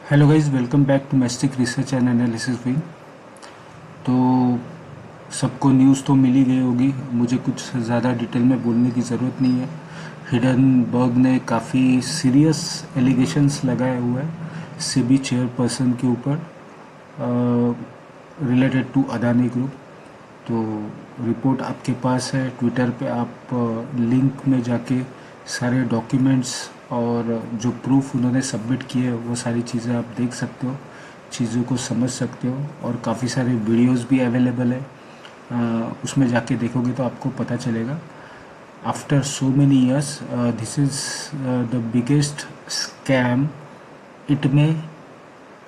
Hello guys, welcome back to मैस्टिक research and analysis wing. तो सबको न्यूज़ तो मिल ही गई होगी, मुझे कुछ ज़्यादा डिटेल में बोलने की ज़रूरत नहीं है। हिडनबर्ग ने काफ़ी सीरियस एलिगेशंस लगाए हुए हैं सेबी चेयरपर्सन के ऊपर रिलेटेड टू अदानी ग्रुप। तो रिपोर्ट आपके पास है, ट्विटर पे आप लिंक में जाके सारे डॉक्यूमेंट्स और जो प्रूफ उन्होंने सबमिट किए वो सारी चीज़ें आप देख सकते हो, चीज़ों को समझ सकते हो। और काफ़ी सारे वीडियोस भी अवेलेबल है, उसमें जाके देखोगे तो आपको पता चलेगा। After so many years this is the biggest scam it may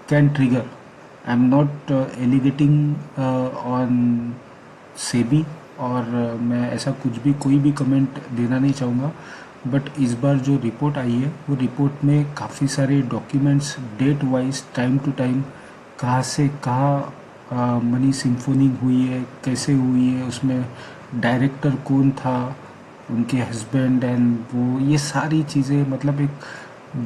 can trigger. I am not alleging on SEBI, और मैं ऐसा कुछ भी कोई भी कमेंट देना नहीं चाहूँगा। बट इस बार जो रिपोर्ट आई है वो रिपोर्ट में काफ़ी सारे documents date wise time to time कहाँ से कहाँ मनी सिम्फोनिंग हुई है, कैसे हुई है, उसमें डायरेक्टर कौन था, उनके हस्बैंड एंड वो, ये सारी चीज़ें, मतलब एक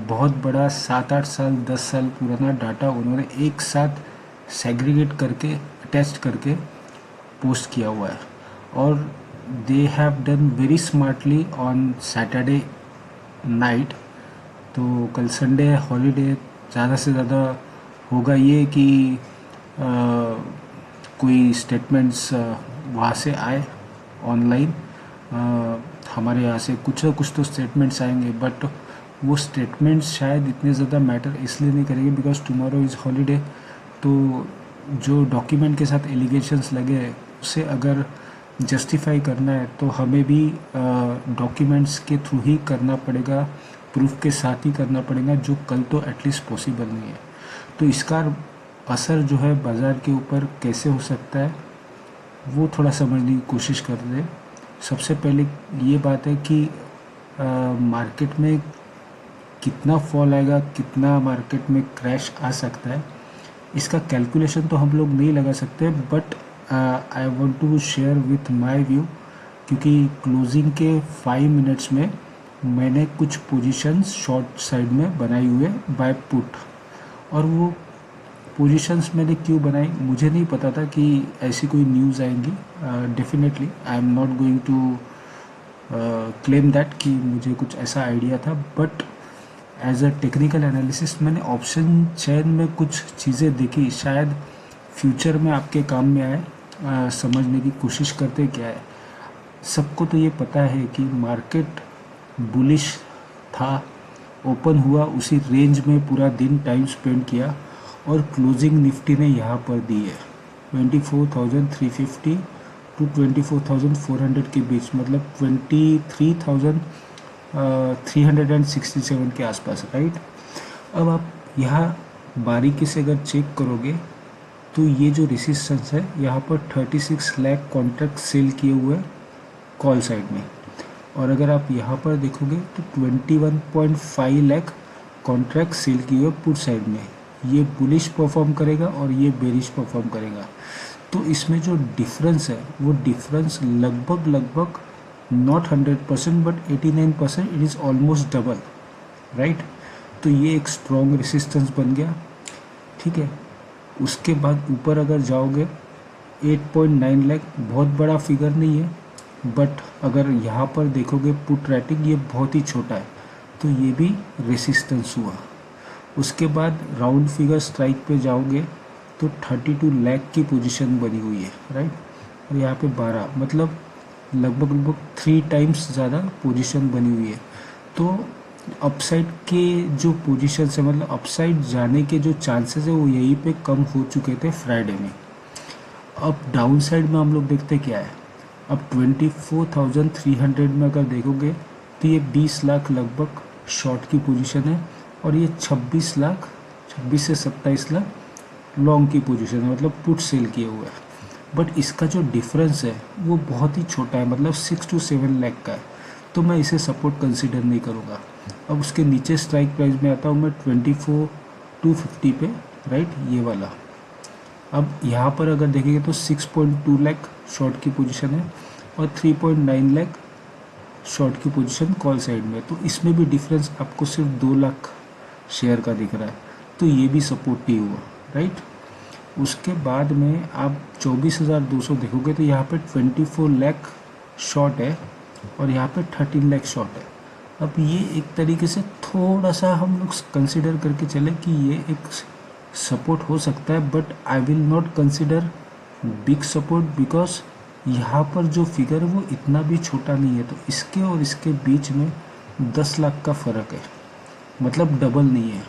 बहुत बड़ा 7-8 साल 10 साल पुराना डाटा उन्होंने एक साथ सेग्रीगेट करके टेस्ट करके पोस्ट किया हुआ है। और they have done very smartly on Saturday night. तो कल संडे है, हॉलीडे, ज़्यादा से ज़्यादा होगा ये कि कोई स्टेटमेंट्स वहाँ से आए ऑनलाइन। हमारे यहाँ से कुछ ना कुछ तो स्टेटमेंट्स आएंगे, बट वो स्टेटमेंट्स शायद इतने ज़्यादा मैटर इसलिए नहीं करेंगे बिकॉज टुमारो इज़ हॉलीडे। तो जो डॉक्यूमेंट के साथ एलिगेशंस लगे हैं उसे अगर जस्टिफाई करना है तो हमें भी डॉक्यूमेंट्स के थ्रू ही करना पड़ेगा, प्रूफ के साथ ही करना पड़ेगा, जो कल तो एटलीस्ट पॉसिबल नहीं है। तो इसका असर जो है बाज़ार के ऊपर कैसे हो सकता है वो थोड़ा समझने की कोशिश कर रहे हैं। सबसे पहले ये बात है कि मार्केट में कितना फॉल आएगा, कितना मार्केट में क्रैश आ सकता है, इसका कैलकुलेशन तो हम लोग नहीं लगा सकते। But I want to share with my view, क्योंकि क्लोजिंग के 5 मिनट्स में मैंने कुछ पोजीशंस शॉर्ट साइड में बनाई हुए बाय पुट। और वो पोजीशंस मैंने क्यों बनाई मुझे नहीं पता था कि ऐसी कोई न्यूज़ आएंगी। Definitely I am not going to claim that कि मुझे कुछ ऐसा आइडिया था, but as a technical analyst मैंने ऑप्शन चेन में कुछ चीज़ें देखी, शायद फ्यूचर में आपके काम में आए। समझने की कोशिश करते क्या है। सबको तो ये पता है कि मार्केट बुलिश था, ओपन हुआ उसी रेंज में पूरा दिन टाइम स्पेंड किया, और क्लोजिंग निफ्टी ने यहाँ पर दी है 24,350 टू 24,400 के बीच, मतलब 23,367 के आसपास, राइट। अब आप यहाँ बारीकी से अगर चेक करोगे तो ये जो रेसिस्टेंस है यहाँ पर 36 लाख कॉन्ट्रैक्ट सेल किए हुए कॉल साइड में, और अगर आप यहाँ पर देखोगे तो 21.5 लाख कॉन्ट्रैक्ट सेल किए हुए पुट साइड में। ये बुलिश परफॉर्म करेगा और ये बेरिश परफॉर्म करेगा। तो इसमें जो डिफरेंस है वो डिफरेंस लगभग not 100% but 89%, it is almost double, right. तो ये एक स्ट्रॉन्ग रेसिस्टेंस बन गया, ठीक है। उसके बाद ऊपर अगर जाओगे 8.9 लाख बहुत बड़ा फिगर नहीं है, बट अगर यहाँ पर देखोगे पुट रेटिंग ये बहुत ही छोटा है, तो ये भी रेसिस्टेंस हुआ। उसके बाद राउंड फिगर स्ट्राइक पे जाओगे तो 32 लाख की पोजीशन बनी हुई है, राइट। और यहाँ पे 12, मतलब लगभग 3 टाइम्स ज़्यादा पोजीशन बनी हुई है। तो अपसाइड के जो पोजीशन है, मतलब अपसाइड जाने के जो चांसेस है वो यहीं पे कम हो चुके थे फ्राइडे में। अब डाउन साइड में हम लोग देखते क्या है। अब 24,300 में अगर देखोगे तो ये 20 लाख लगभग शॉर्ट की पोजीशन है, और ये 26 लाख, 26 से 27 लाख लॉन्ग की पोजीशन है, मतलब पुट सेल किए हुए हैं। बट इसका जो डिफरेंस है वो बहुत ही छोटा है, मतलब 6 to 7 लाख का है, तो मैं इसे सपोर्ट कंसिडर नहीं करूँगा। अब उसके नीचे स्ट्राइक प्राइस में आता हूँ मैं 24,250 पे, राइट, ये वाला। अब यहाँ पर अगर देखेंगे तो 6.2 लाख शॉर्ट की पोजीशन है और 3.9 लाख शॉर्ट की पोजीशन कॉल साइड में। तो इसमें भी डिफरेंस आपको सिर्फ 2 लाख शेयर का दिख रहा है। तो ये भी सपोर्ट नहीं हुआ, राइट। उसके बाद में आप 24,200 देखोगे तो यहाँ पे 24 लाख शॉर्ट है और यहाँ पे 13 लाख शॉर्ट है। अब ये एक तरीके से थोड़ा सा हम लोग कंसिडर करके चले कि ये एक सपोर्ट हो सकता है, but I will not consider big support because यहाँ पर जो फिगर है वो इतना भी छोटा नहीं है। तो इसके और इसके बीच में 10 लाख का फ़र्क है, मतलब डबल नहीं है।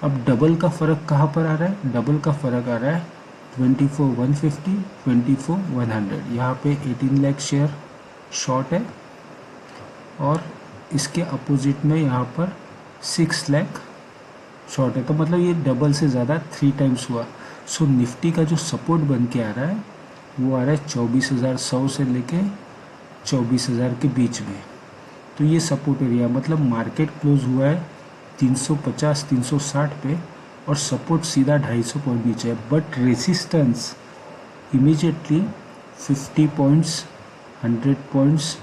अब डबल का फ़र्क कहाँ पर आ रहा है? डबल का फ़र्क आ रहा है 24,150, 24,100। यहाँ पे 18 लाख शेयर शॉर्ट है और इसके अपोजिट में यहाँ पर 6 लाख शॉर्ट है। तो मतलब ये डबल से ज़्यादा 3 टाइम्स हुआ। सो निफ्टी का जो सपोर्ट बन के आ रहा है वो आ रहा है 24,100 से लेके 24,000 के बीच में। तो ये सपोर्ट एरिया, मतलब मार्केट क्लोज हुआ है 350-360 पे और सपोर्ट सीधा 250 पॉइंट नीचे है, but resistance immediately 50 points, 100 points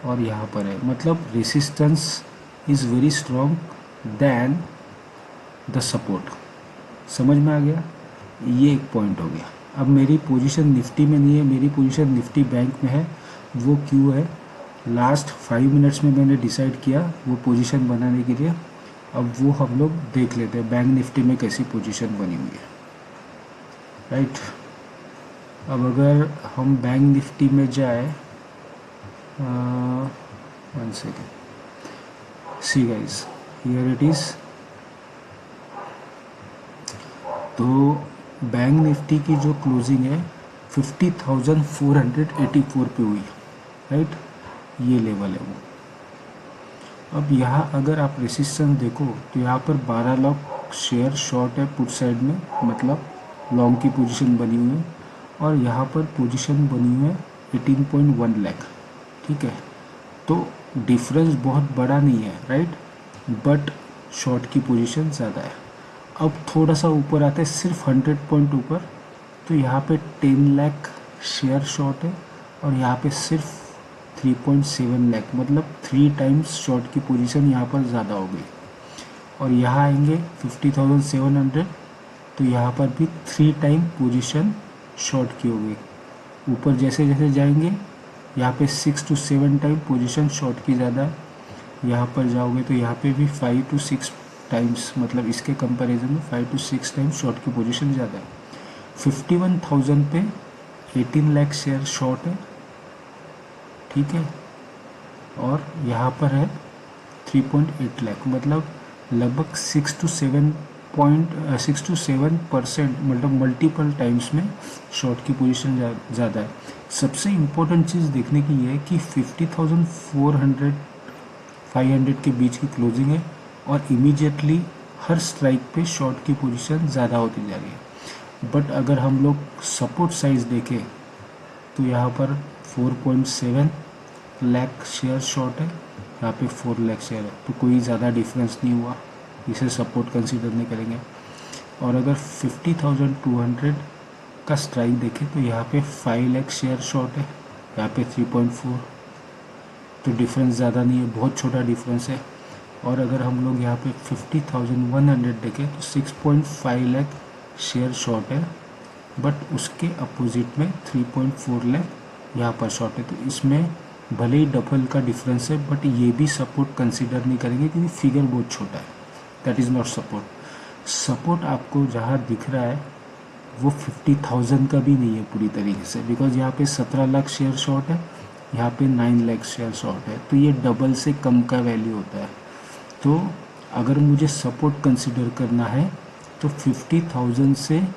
और यहाँ पर है। मतलब resistance is very strong than the support. समझ में आ गया? ये एक पॉइंट हो गया। अब मेरी पोजीशन निफ्टी में नहीं है, मेरी पोजीशन निफ्टी बैंक में है। वो क्यों है? लास्ट 5 मिनट्स में मैंने डिसाइड किया वो पोजीशन बनाने के लिए। अब वो हम लोग देख लेते हैं बैंक निफ्टी में कैसी पोजीशन बनी हुई है, राइट। अब अगर हम बैंक निफ्टी में जाए, 1 second, see guys, here it is. तो बैंक निफ्टी की जो क्लोजिंग है 50,484 पे हुई, राइट। ये लेवल है वो। अब यहाँ अगर आप रेसिस्टेंस देखो तो यहाँ पर 12 लाख शेयर शॉर्ट है पुट साइड में, मतलब लॉन्ग की पोजीशन बनी हुई है। और यहाँ पर पोजीशन बनी हुई है 18.1 लाख, ठीक है। तो डिफरेंस बहुत बड़ा नहीं है, राइट, बट शॉर्ट की पोजीशन ज़्यादा है। अब थोड़ा सा ऊपर आता है सिर्फ 100 पॉइंट ऊपर, तो यहाँ पे 10 लाख शेयर शॉर्ट है और यहाँ पे सिर्फ 3.7 लाख, मतलब 3 टाइम्स शॉर्ट की पोजीशन यहाँ पर ज़्यादा हो गई। और यहाँ आएंगे 50,700, तो यहाँ पर भी 3 टाइम पोजीशन शॉर्ट की हो गई। ऊपर जैसे जैसे जाएंगे यहाँ पे 6 to 7 टाइम पोजीशन शॉर्ट की ज़्यादा है। यहाँ पर जाओगे तो यहाँ पे भी 5 to 6 टाइम्स, मतलब इसके कंपैरिजन में 5 to 6 टाइम्स शॉर्ट की पोजीशन ज़्यादा है। 51,000 पे 18 लाख शेयर शॉर्ट है, ठीक है। और यहाँ पर है 3.8 लाख, मतलब लगभग 6 to 7%, मतलब मल्टीपल टाइम्स में शॉर्ट की पोजीशन ज़्यादा है। सबसे इम्पोर्टेंट चीज़ देखने की ये है कि 50,400-500 के बीच की क्लोजिंग है और इमीडिएटली हर स्ट्राइक पे शॉर्ट की पोजीशन ज़्यादा होती जा रही है। बट अगर हम लोग सपोर्ट साइज देखें तो यहाँ पर 4.7 लाख शेयर शॉर्ट है, यहाँ पे 4 लाख शेयर है, तो कोई ज़्यादा डिफरेंस नहीं हुआ, इसे सपोर्ट कंसीडर नहीं करेंगे। और अगर 50,200 का स्ट्राइक देखें तो यहाँ पे 5 लाख शेयर शॉर्ट है, यहाँ पे 3.4, तो डिफरेंस ज़्यादा नहीं है, बहुत छोटा डिफरेंस है। और अगर हम लोग यहाँ पे 50,100 देखें तो 6.5 लाख शेयर शॉर्ट है, बट उसके अपोजिट में 3.4 लाख यहाँ पर शॉर्ट है। तो इसमें भले ही डबल का डिफरेंस है, बट ये भी सपोर्ट कंसीडर नहीं करेंगे क्योंकि फिगर बहुत छोटा है। That is not support. Support आपको जहाँ दिख रहा है वो 50,000 का भी नहीं है पूरी तरीके से, बिकॉज यहाँ पे 17 लाख शेयर शॉर्ट है, यहाँ पे 9 लाख शेयर शॉर्ट है, तो ये डबल से कम का वैल्यू होता है। तो अगर मुझे सपोर्ट कंसीडर करना है तो 50,000 से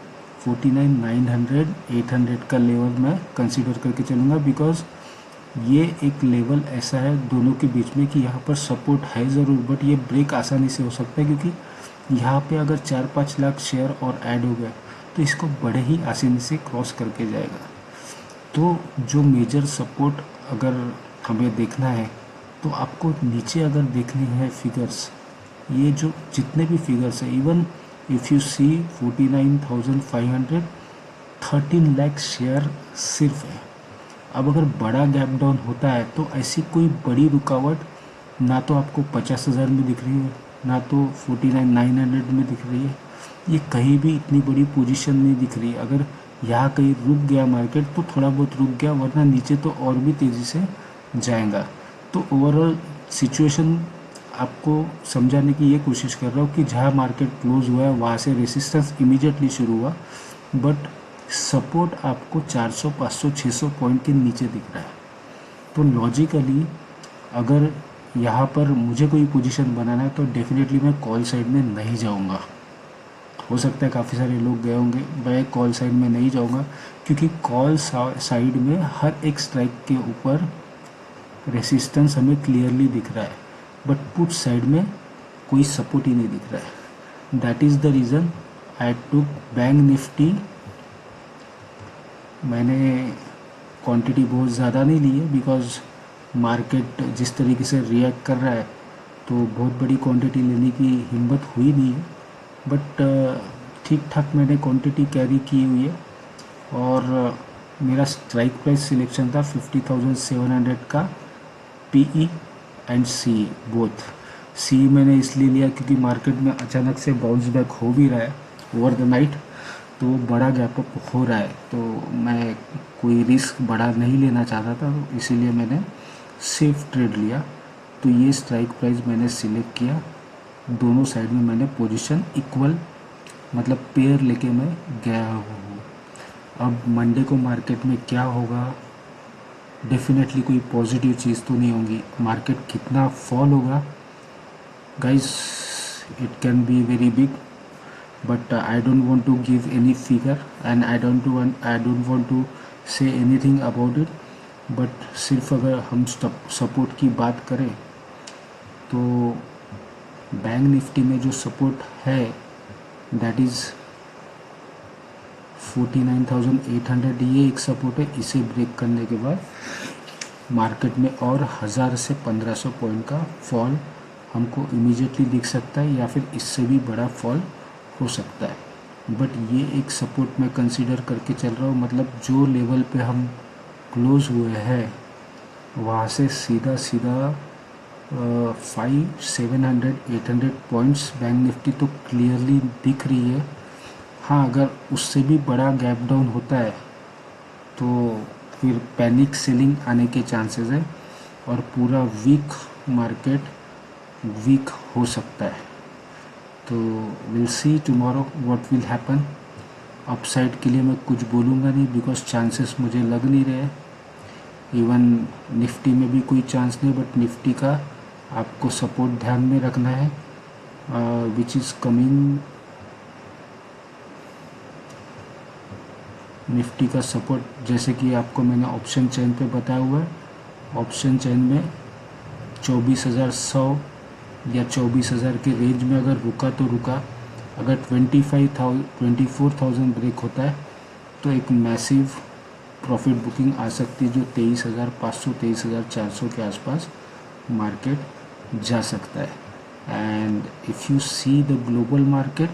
49,900, 800 का लेवल मैं कंसीडर करके चलूँगा, बिकॉज ये एक लेवल ऐसा है दोनों के बीच में कि यहाँ पर सपोर्ट है ज़रूर, बट ये ब्रेक आसानी से हो सकता है क्योंकि यहाँ पे अगर 4-5 लाख शेयर और ऐड हो गए तो इसको बड़े ही आसानी से क्रॉस करके जाएगा। तो जो मेजर सपोर्ट अगर हमें देखना है तो आपको नीचे अगर देखने हैं फिगर्स, ये जो जितने भी फिगर्स हैं, even if you see 49,500, 13 lakh share सिर्फ है। अब अगर बड़ा गैप डाउन होता है तो ऐसी कोई बड़ी रुकावट ना तो आपको 50,000 में दिख रही है, ना तो 49,900 में दिख रही है, ये कहीं भी इतनी बड़ी पोजीशन नहीं दिख रही है। अगर यहाँ कहीं रुक गया मार्केट तो थोड़ा बहुत रुक गया, वरना नीचे तो और भी तेज़ी से जाएगा। तो ओवरऑल सिचुएशन आपको समझाने की ये कोशिश कर रहा हूँ कि जहाँ मार्केट क्लोज हुआ है वहाँ से रेसिस्टेंस इमीडिएटली शुरू हुआ, बट सपोर्ट आपको 400, 500, 600 पॉइंट के नीचे दिख रहा है। तो लॉजिकली अगर यहाँ पर मुझे कोई पोजीशन बनाना है तो डेफिनेटली मैं कॉल साइड में नहीं जाऊँगा। हो सकता है काफ़ी सारे लोग गए होंगे, मैं कॉल साइड में नहीं जाऊँगा, क्योंकि कॉल साइड में हर एक स्ट्राइक के ऊपर रेसिस्टेंस हमें क्लियरली दिख रहा है, बट पुट साइड में कोई सपोर्ट ही नहीं दिख रहा है। That is the reason I took bank Nifty. मैंने क्वांटिटी बहुत ज़्यादा नहीं ली है, बिकॉज मार्केट जिस तरीके से रिएक्ट कर रहा है तो बहुत बड़ी क्वांटिटी लेने की हिम्मत हुई नहीं है, बट ठीक ठाक मैंने क्वांटिटी कैरी की हुई है। और मेरा स्ट्राइक प्राइस सिलेक्शन था 50,700 का, पीई एंड सी बोथ। सी मैंने इसलिए लिया क्योंकि मार्केट में अचानक से बाउंस बैक हो भी रहा है ओवर द नाइट, तो बड़ा गैप अप हो रहा है, तो मैं कोई रिस्क बड़ा नहीं लेना चाहता था, तो इसीलिए मैंने सेफ ट्रेड लिया। तो ये स्ट्राइक प्राइस मैंने सिलेक्ट किया, दोनों साइड में मैंने पोजीशन इक्वल मतलब पेयर लेके मैं गया हूँ। अब मंडे को मार्केट में क्या होगा, डेफिनेटली कोई पॉजिटिव चीज़ तो नहीं होगी। मार्केट कितना फॉल होगा guys, it can be very big, but I don't want to give any figure and I don't want to say anything about it, but सिर्फ अगर हम सपोर्ट की बात करें तो बैंक निफ्टी में जो सपोर्ट है दैट इज़ 49,800, ये एक सपोर्ट है। इसे ब्रेक करने के बाद मार्केट में और 1000 से 1500 पॉइंट का फॉल हमको इमीडिएटली दिख सकता है, या फिर इससे भी बड़ा फॉल हो सकता है। बट ये एक सपोर्ट मैं कंसीडर करके चल रहा हूँ, मतलब जो लेवल पे हम क्लोज हुए हैं वहाँ से सीधा 700, 800 पॉइंट्स बैंक निफ्टी तो क्लियरली दिख रही है। हाँ, अगर उससे भी बड़ा गैप डाउन होता है तो फिर पैनिक सेलिंग आने के चांसेस है और पूरा मार्केट वीक हो सकता है। तो will see tomorrow what will happen. Upside के लिए मैं कुछ बोलूँगा नहीं, बिकॉज चांसेस मुझे लग नहीं रहे। इवन निफ्टी में भी कोई चांस नहीं, बट निफ्टी का आपको सपोर्ट ध्यान में रखना है, विच इज़ कमिंग। निफ्टी का सपोर्ट जैसे कि आपको मैंने ऑप्शन चेन पे बताया हुआ है, ऑप्शन चेन में 24,100 या 24,000 के रेंज में अगर रुका तो रुका। अगर 24,000 ब्रेक होता है तो एक मैसिव प्रॉफिट बुकिंग आ सकती है, जो 23,500, 23,400 के आसपास मार्केट जा सकता है। And if you see the global market,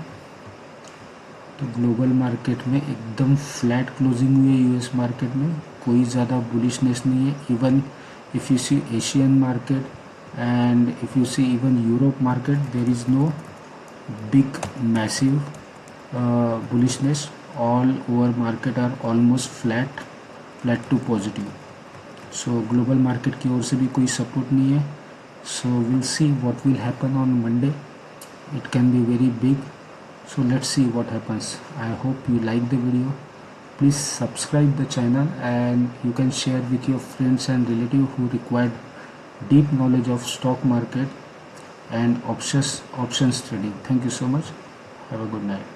तो ग्लोबल मार्केट में एकदम फ्लैट क्लोजिंग हुई है। यूएस मार्केट में कोई ज़्यादा बुलिशनेस नहीं है। Even if you see Asian market and if you see even Europe market, there is no big massive bullishness. All over market are almost flat to positive. So global market की ओर से भी कोई support नहीं है। So we'll see what will happen on Monday. It can be very big, so let's see what happens. I hope you like the video. Please subscribe the channel and you can share with your friends and relatives who require deep knowledge of stock market and options trading. Thank you so much. Have a good night.